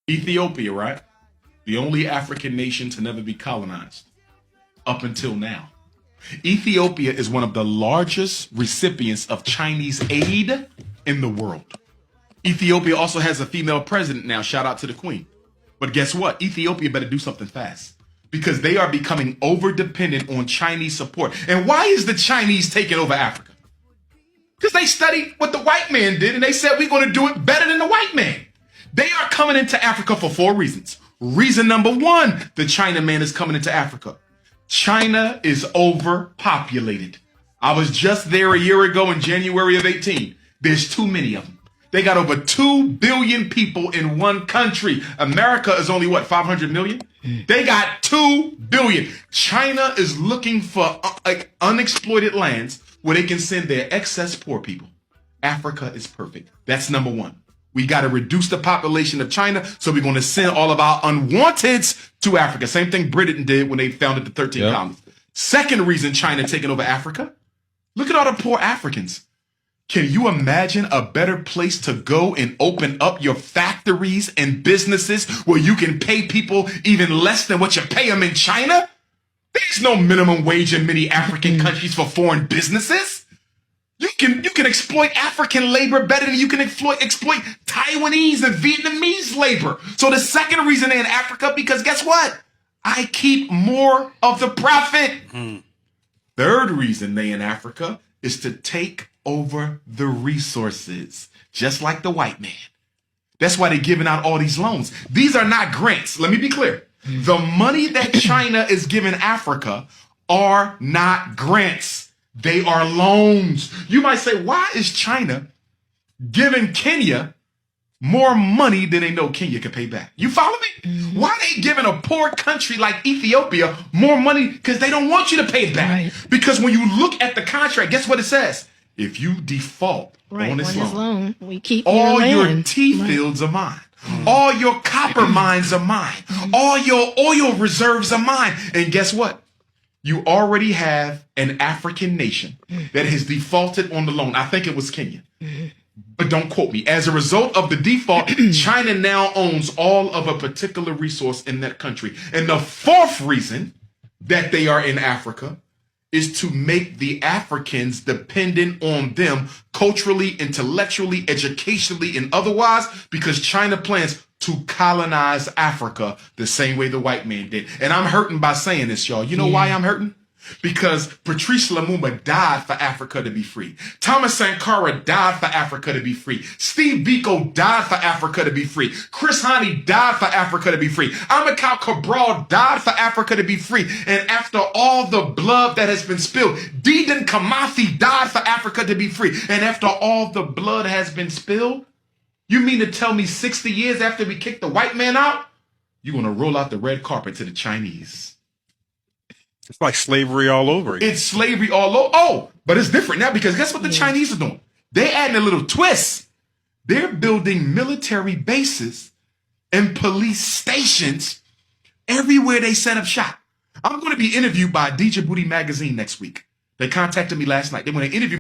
Ethiopia, right? The only African nation to never be colonized up until now. Ethiopia is one of the largest recipients of Chinese aid in the world. Ethiopia also has a female president now. Shout out to the queen. But guess what? Ethiopia better do something fast because they are becoming over dependent on Chinese support. And why is the Chinese taking over Africa? Because they studied what the white man did and they said we're going to do it better than the white man. They are coming into Africa for 4 reasons. Reason number 1, the China man is coming into Africa. China is overpopulated. I was just there a year ago in January of 18. There's too many of them. They got over 2 billion people in one country. America is only, 500 million? They got 2 billion. China is looking for unexploited lands where they can send their excess poor people. Africa is perfect. That's number 1. We got to reduce the population of China, so we're going to send all of our unwanteds to Africa. Same thing Britain did when they founded the 13 colonies. Second reason China taking over Africa, look at all the poor Africans. Can you imagine a better place to go and open up your factories and businesses where you can pay people even less than what you pay them in China? There's no minimum wage in many African countries for foreign businesses. You can exploit African labor better than you can exploit Taiwanese and Vietnamese labor. So the second reason they're in Africa, because guess what? I keep more of the profit. Third reason they in Africa is to take over the resources, just like the white man. That's why they're giving out all these loans. These are not grants. Let me be clear. The money that China is giving Africa are not grants. They are loans. You might say, why is China giving Kenya more money than they know Kenya can pay back? You follow me? Why are they giving a poor country like Ethiopia more money? Because they don't want you to pay it back. Right. Because when you look at the contract, guess what it says? If you default on this loan, we keep all your tea fields are mine. All your copper mines are mine. All your oil reserves are mine. And guess what? You already have an African nation that has defaulted on the loan. I think it was Kenya, but don't quote me. As a result of the default, China now owns all of a particular resource in that country. And the fourth reason that they are in Africa is to make the Africans dependent on them culturally, intellectually, educationally, and otherwise, because China plans to colonize Africa the same way the white man did. And I'm hurting by saying this, y'all. You know why I'm hurting? Because Patrice Lumumba died for Africa to be free. Thomas Sankara died for Africa to be free. Steve Biko died for Africa to be free. Chris Hani died for Africa to be free. Amilcar Cabral died for Africa to be free. And after all the blood that has been spilled, Dedan Kimathi died for Africa to be free. And after all the blood has been spilled, you mean to tell me 60 years after we kicked the white man out, you're going to roll out the red carpet to the Chinese? It's like slavery all over again. It's slavery all over. Oh, but it's different now because guess what the Chinese are doing? They're adding a little twist. They're building military bases and police stations everywhere they set up shop. I'm going to be interviewed by Djibouti magazine next week. They contacted me last night. They want to interview